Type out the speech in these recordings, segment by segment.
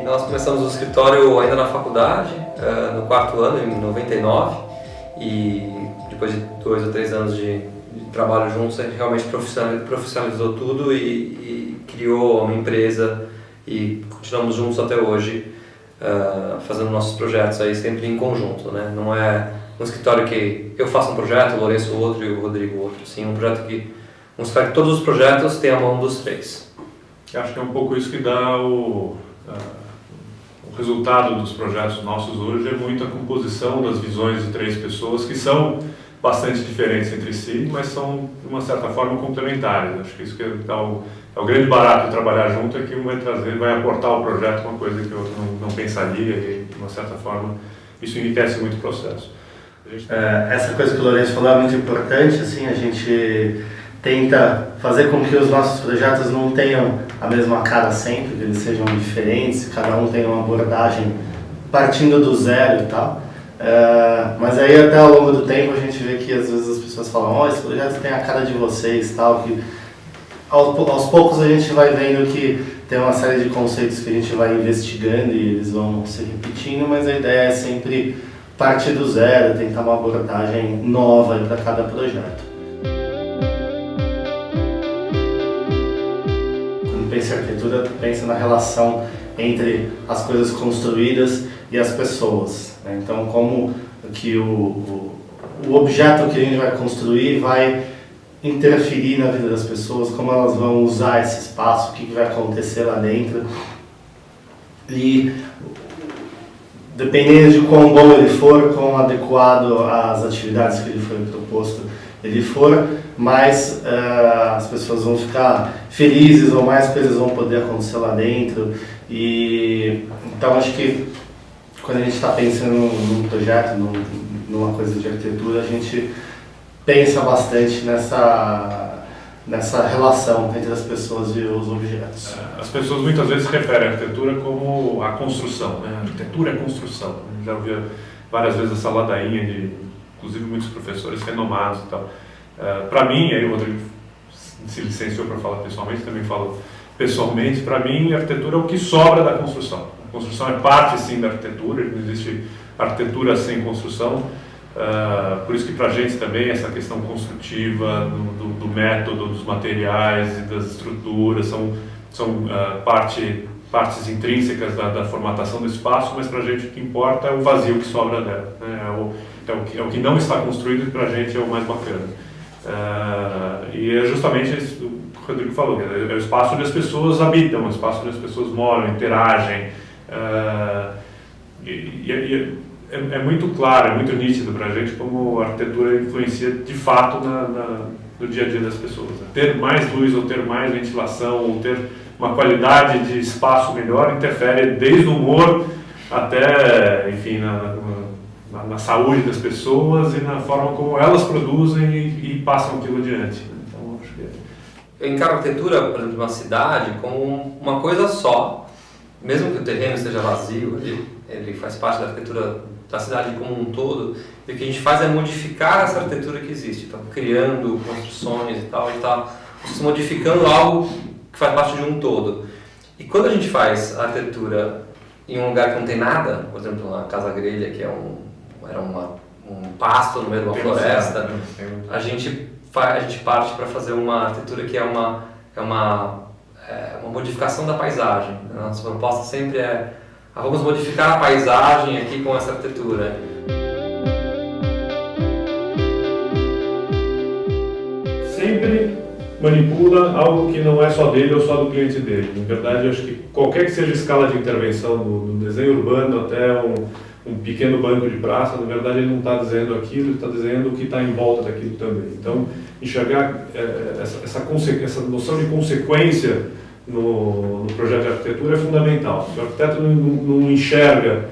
nós começamos o escritório ainda na faculdade, no 4º ano, em 99, e depois de 2 ou 3 anos de trabalho juntos, a gente realmente profissionalizou tudo e criou uma empresa e continuamos juntos até hoje, fazendo nossos projetos aí sempre em conjunto, né? Não é um escritório que eu faço um projeto, o Lourenço outro e o Rodrigo outro, sim, um escritório que todos os projetos têm a mão dos 3. Eu acho que é um pouco isso que dá o resultado dos projetos nossos hoje, é muito a composição das visões de 3 pessoas que são bastante diferentes entre si, mas são, de uma certa forma, complementares. Acho que isso que é o grande barato de trabalhar junto, é que um vai aportar ao projeto uma coisa que o outro não pensaria e, de uma certa forma, isso enriquece muito o processo. Essa coisa que o Lourenço falou é muito importante, assim, a gente tenta fazer com que os nossos projetos não tenham a mesma cara sempre, que eles sejam diferentes, cada um tenha uma abordagem partindo do zero e tal. Mas aí até ao longo do tempo a gente vê que às vezes as pessoas falam, esse projeto tem a cara de vocês, tal, que aos poucos a gente vai vendo que tem uma série de conceitos que a gente vai investigando e eles vão se repetindo, mas a ideia é sempre partir do zero, tentar uma abordagem nova para cada projeto. Quando pensa em arquitetura, pensa na relação entre as coisas construídas e as pessoas, né? Então, como que o objeto que a gente vai construir vai interferir na vida das pessoas, como elas vão usar esse espaço, o que vai acontecer lá dentro. E dependendo de quão bom ele for, quão adequado às atividades que ele foi proposto ele for, mais as pessoas vão ficar felizes ou mais coisas vão poder acontecer lá dentro. E então acho que quando a gente está pensando num projeto, numa coisa de arquitetura, a gente pensa bastante nessa relação entre as pessoas e os objetos. As pessoas muitas vezes referem a arquitetura como a construção, né? A arquitetura é construção. Eu já ouvi várias vezes essa ladainha de, inclusive, muitos professores renomados e tal. Para mim, aí o Rodrigo se licenciou para falar pessoalmente, também falo pessoalmente, para mim a arquitetura é o que sobra da construção. A construção é parte, sim, da arquitetura, não existe arquitetura sem construção. Por isso que para a gente também essa questão construtiva, do método, dos materiais e das estruturas são partes intrínsecas da formatação do espaço, mas para a gente o que importa é o vazio que sobra dela, né? É o que não está construído, que para a gente é o mais bacana. E é justamente isso que o Rodrigo falou, é o espaço onde as pessoas habitam, é o espaço onde as pessoas moram, interagem. É muito claro, é muito nítido para a gente como a arquitetura influencia de fato no dia a dia das pessoas. Né? Ter mais luz ou ter mais ventilação ou ter uma qualidade de espaço melhor interfere desde o humor até, enfim, na saúde das pessoas e na forma como elas produzem e passam aquilo adiante. Então, acho que Eu encaro a arquitetura, por exemplo, de uma cidade como uma coisa só, mesmo que o terreno esteja vazio, ele faz parte da arquitetura da cidade como um todo, e o que a gente faz é modificar essa arquitetura que existe, então criando construções e tal, a gente está modificando algo que faz parte de um todo. E quando a gente faz a arquitetura em um lugar que não tem nada, por exemplo, na Casa Grelha, que era um pasto no meio de uma floresta, a gente parte para fazer uma arquitetura que é uma modificação da paisagem. Nossa proposta sempre é vamos modificar a paisagem aqui com essa arquitetura. Sempre manipula algo que não é só dele ou só do cliente dele. Na verdade, eu acho que qualquer que seja a escala de intervenção do desenho urbano até um pequeno banco de praça, na verdade ele não está dizendo aquilo, ele está dizendo o que está em volta daquilo também. Então, enxergar essa noção de consequência no projeto de arquitetura é fundamental. Se o arquiteto não enxerga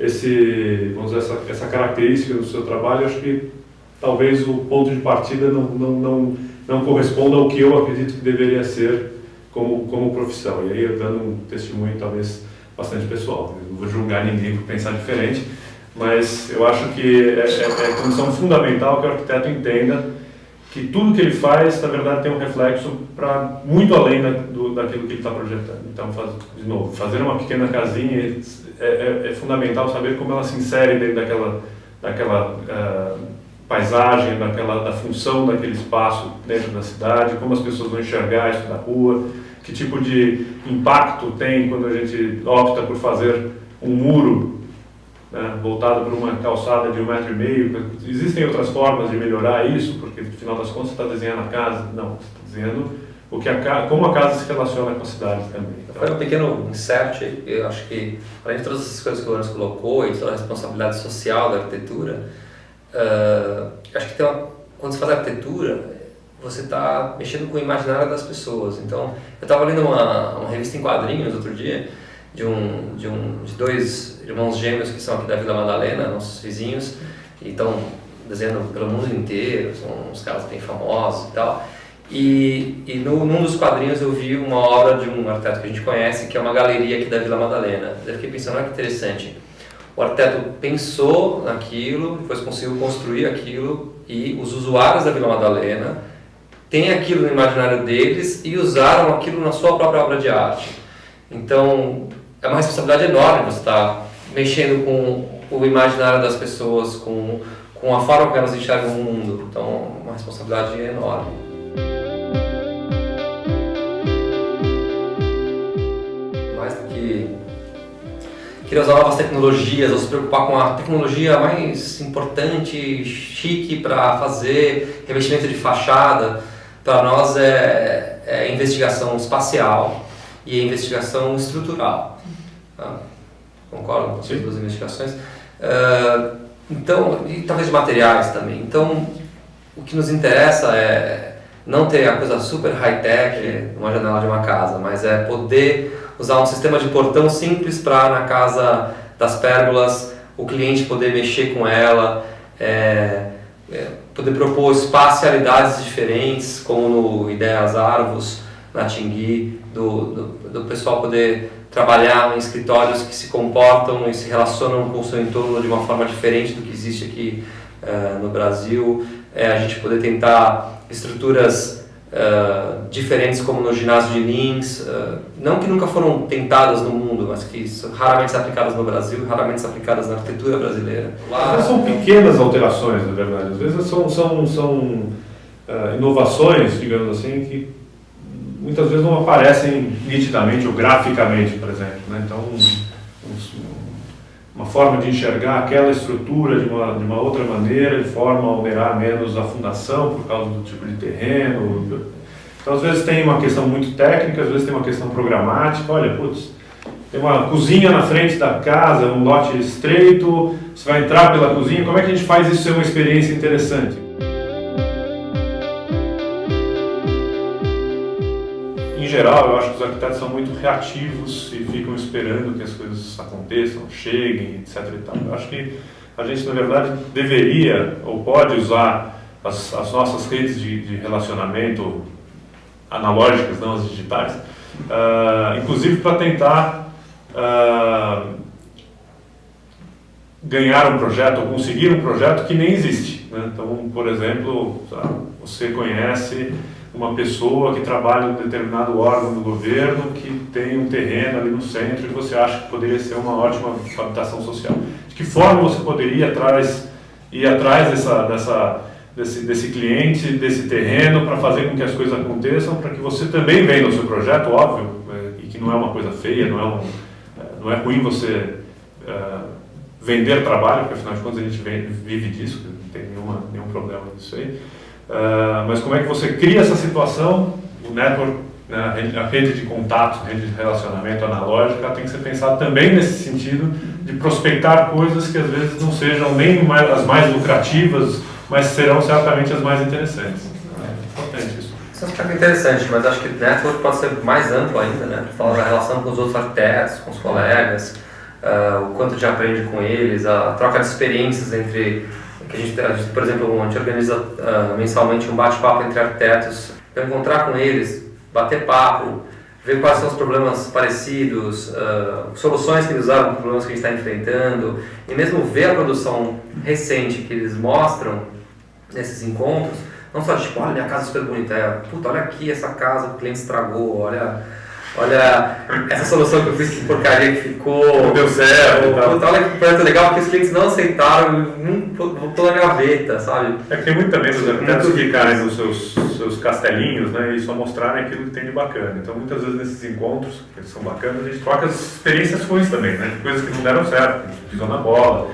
essa característica do seu trabalho, acho que talvez o ponto de partida não corresponda ao que eu acredito que deveria ser como profissão. E aí eu dando um testemunho talvez bastante pessoal, não vou julgar ninguém por pensar diferente, mas eu acho que é condição fundamental que o arquiteto entenda que tudo que ele faz, na verdade, tem um reflexo para muito além daquilo que ele está projetando. Então, de novo, fazer uma pequena casinha é fundamental saber como ela se insere dentro daquela paisagem, da função daquele espaço dentro da cidade, como as pessoas vão enxergar isso da rua, que tipo de impacto tem quando a gente opta por fazer um muro, né, voltado para uma calçada de 1,5 m. Existem outras formas de melhorar isso, porque no final das contas você está desenhando a casa. Não, você está desenhando como a casa se relaciona com a cidade também. Então, foi um pequeno insert, eu acho que, além de todas essas coisas que o Lourenço colocou e toda a responsabilidade social da arquitetura, acho que quando você faz arquitetura, você está mexendo com o imaginário das pessoas. Então, eu estava lendo uma revista em quadrinhos outro dia, de 2 irmãos gêmeos que são aqui da Vila Madalena, nossos vizinhos, e estão desenhando pelo mundo inteiro, são uns caras bem famosos e tal. E num dos quadrinhos eu vi uma obra de um arquiteto que a gente conhece, que é uma galeria aqui da Vila Madalena. Eu fiquei pensando, olha que interessante, o arquiteto pensou naquilo, depois conseguiu construir aquilo, e os usuários da Vila Madalena têm aquilo no imaginário deles e usaram aquilo na sua própria obra de arte. Então, é uma responsabilidade enorme você estar mexendo com o imaginário das pessoas, com a forma como elas enxergam o mundo. Então, uma responsabilidade enorme. Mais do que querer usar novas tecnologias ou se preocupar com a tecnologia mais importante, chique para fazer revestimento de fachada, para nós é investigação espacial e a investigação estrutural. Concordo com essas duas investigações. Então, e talvez de materiais também. Então, o que nos interessa é não ter a coisa super high-tech numa janela de uma casa, mas é poder usar um sistema de portão simples para, na casa das pérgolas, o cliente poder mexer com ela, poder propor espacialidades diferentes, como no Ideias Arvos, na Tingui, do pessoal poder trabalhar em escritórios que se comportam e se relacionam com o seu entorno de uma forma diferente do que existe aqui no Brasil. A gente poder tentar estruturas diferentes, como no ginásio de Lins, não que nunca foram tentadas no mundo, mas que são raramente aplicadas no Brasil, raramente aplicadas na arquitetura brasileira. Lá são pequenas alterações, na verdade. Às vezes são inovações, digamos assim, que muitas vezes não aparecem nitidamente ou graficamente, por exemplo, né? Então, uma forma de enxergar aquela estrutura de uma outra maneira, de forma a onerar menos a fundação por causa do tipo de terreno. Então, às vezes tem uma questão muito técnica, às vezes tem uma questão programática. Olha, tem uma cozinha na frente da casa, um lote estreito, você vai entrar pela cozinha, como é que a gente faz isso ser uma experiência interessante? Em geral, eu acho que os arquitetos são muito reativos e ficam esperando que as coisas aconteçam, cheguem, etc. e tal. Eu acho que a gente, na verdade, deveria ou pode usar as nossas redes de relacionamento analógicas, não as digitais, inclusive para tentar ganhar um projeto ou conseguir um projeto que nem existe, né? Então, por exemplo, você conhece uma pessoa que trabalha em um determinado órgão do governo que tem um terreno ali no centro e você acha que poderia ser uma ótima habitação social. De que forma você poderia ir atrás desse cliente, desse terreno, para fazer com que as coisas aconteçam, para que você também venda o seu projeto, óbvio, e que não é uma coisa feia, não é ruim você vender trabalho, porque afinal de contas a gente vive disso, não tem nenhum problema nisso aí. Mas como é que você cria essa situação, o network, né, a rede de contatos, a rede de relacionamento analógica, tem que ser pensado também nesse sentido de prospectar coisas que às vezes não sejam nem as mais lucrativas, mas serão certamente as mais interessantes. É importante isso. Isso é um aspecto interessante, mas acho que o network pode ser mais amplo ainda, né? Falar da relação com os outros arquitetos, com os colegas, o quanto a gente aprende com eles, a troca de experiências entre... A gente, por exemplo, a gente organiza mensalmente um bate-papo entre arquitetos, para encontrar com eles, bater papo, ver quais são os problemas parecidos, soluções que eles usaram para os problemas que a gente está enfrentando, e mesmo ver a produção recente que eles mostram nesses encontros, Não só de tipo, olha minha casa é super bonita, puta, olha aqui essa casa que o cliente estragou, olha essa solução que eu fiz, que porcaria que ficou. Não deu certo. Puta, olha que projeto legal, porque os clientes não aceitaram, voltou na gaveta, sabe? É que tem muito também dos arquitetos ficarem nos seus castelinhos, né, e só mostrarem aquilo que tem de bacana. Então, muitas vezes nesses encontros, que são bacanas, a gente troca as experiências ruins também, né, coisas que não deram certo, a gente pisou na bola.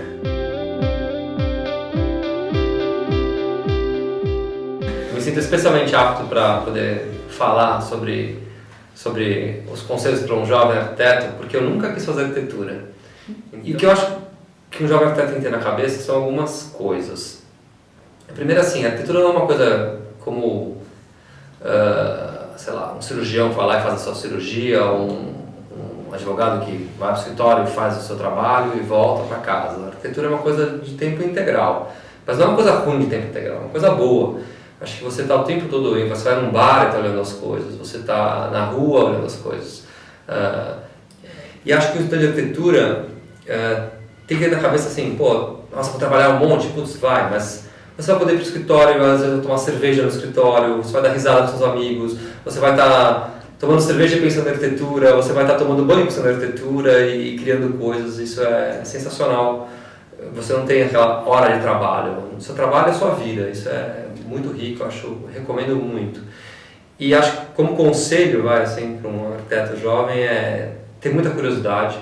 Me sinto especialmente apto para poder falar sobre os conselhos para um jovem arquiteto, porque eu nunca quis fazer arquitetura. E o que eu acho que um jovem arquiteto tem que ter na cabeça são algumas coisas. Primeiro, assim, a arquitetura não é uma coisa como, sei lá, um cirurgião que vai lá e faz a sua cirurgia, um advogado que vai para o escritório e faz o seu trabalho e volta para casa. A arquitetura é uma coisa de tempo integral, mas não é uma coisa ruim de tempo integral, é uma coisa boa. Acho que você está o tempo todo, você vai num bar e está olhando as coisas, você está na rua olhando as coisas. E acho que o estudante de arquitetura tem que ter na cabeça assim, pô, nossa, vou trabalhar um monte, putz, vai, mas você vai poder ir para o escritório, às vezes tomar cerveja no escritório, você vai dar risada com seus amigos, você vai estar tomando cerveja pensando em arquitetura, você vai estar tomando banho pensando em arquitetura e criando coisas, isso é sensacional. Você não tem aquela hora de trabalho, o seu trabalho é a sua vida, isso é muito rico, recomendo muito. E acho que como conselho, assim, para um arquiteto jovem é ter muita curiosidade.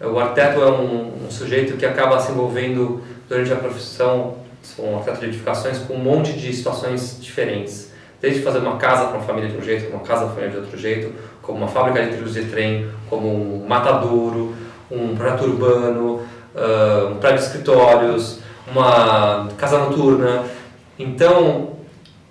O arquiteto é um sujeito que acaba se envolvendo durante a profissão, um arquiteto de edificações, com um monte de situações diferentes. Desde fazer uma casa para uma família de um jeito, uma casa para uma família de outro jeito, como uma fábrica de trilhos de trem, como um matadouro, um projeto urbano, um prédio de escritórios, uma casa noturna. Então,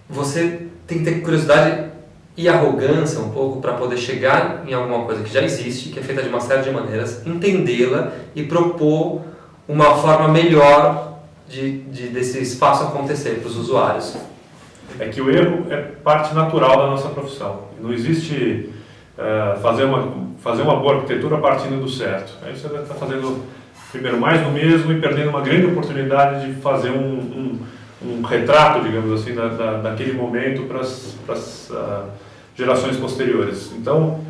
você tem que ter curiosidade e arrogância um pouco para poder chegar em alguma coisa que já existe, que é feita de uma série de maneiras, entendê-la e propor uma forma melhor desse espaço acontecer para os usuários. É que o erro é parte natural da nossa profissão. Não existe fazer uma boa arquitetura partindo do certo. Aí você vai estar fazendo primeiro mais do mesmo e perdendo uma grande oportunidade de fazer um retrato, digamos assim, daquele momento para as gerações posteriores. Então,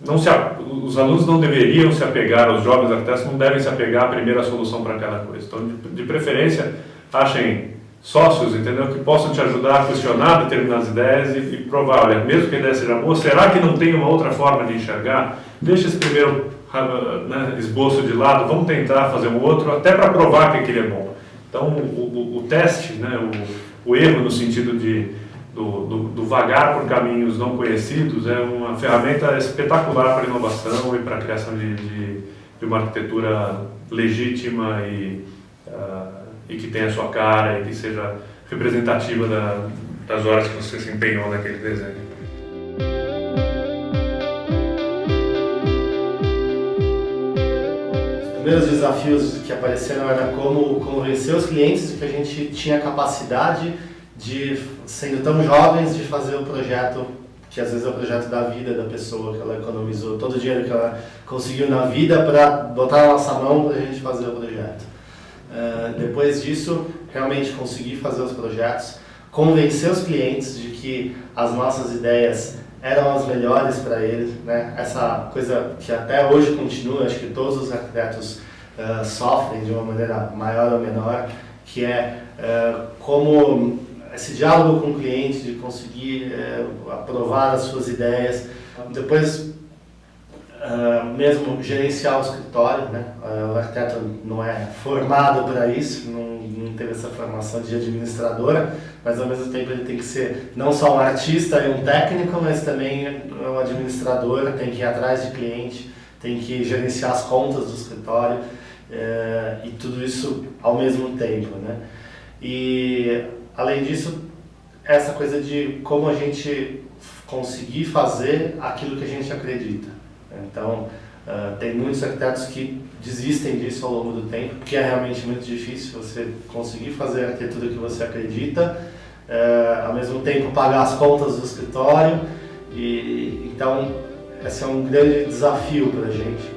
os alunos não deveriam se apegar, os jovens arquitetos não devem se apegar à primeira solução para aquela coisa. Então, de preferência, achem sócios, entendeu? Que possam te ajudar a questionar determinadas ideias e provar, olha, mesmo que a ideia seja boa, será que não tem uma outra forma de enxergar? Deixa esse primeiro esboço de lado, vamos tentar fazer um outro, até para provar que aquele é bom. Então, o teste, né, o erro no sentido do vagar por caminhos não conhecidos é uma ferramenta espetacular para a inovação e para a criação de uma arquitetura legítima e que tenha a sua cara e que seja representativa das horas que você se empenhou naquele desenho. Os primeiros desafios que apareceram era como convencer os clientes de que a gente tinha capacidade de, sendo tão jovens, de fazer o projeto, que às vezes é o projeto da vida da pessoa, que ela economizou todo o dinheiro que ela conseguiu na vida para botar na nossa mão para a gente fazer o projeto. Depois disso, realmente conseguir fazer os projetos, convencer os clientes de que as nossas ideias eram as melhores para eles, né? Essa coisa que até hoje continua, acho que todos os arquitetos sofrem de uma maneira maior ou menor, que é como esse diálogo com o cliente, de conseguir aprovar as suas ideias, depois mesmo gerenciar o escritório, né? O arquiteto não é formado para isso, não teve essa formação de administradora, mas ao mesmo tempo ele tem que ser não só um artista e um técnico, mas também um administrador, tem que ir atrás de cliente, tem que gerenciar as contas do escritório e tudo isso ao mesmo tempo, né? E além disso, essa coisa de como a gente conseguir fazer aquilo que a gente acredita. Então, tem muitos arquitetos que desistem disso ao longo do tempo, porque é realmente muito difícil você conseguir fazer a arquitetura que você acredita, ao mesmo tempo pagar as contas do escritório, e então esse é um grande desafio para a gente.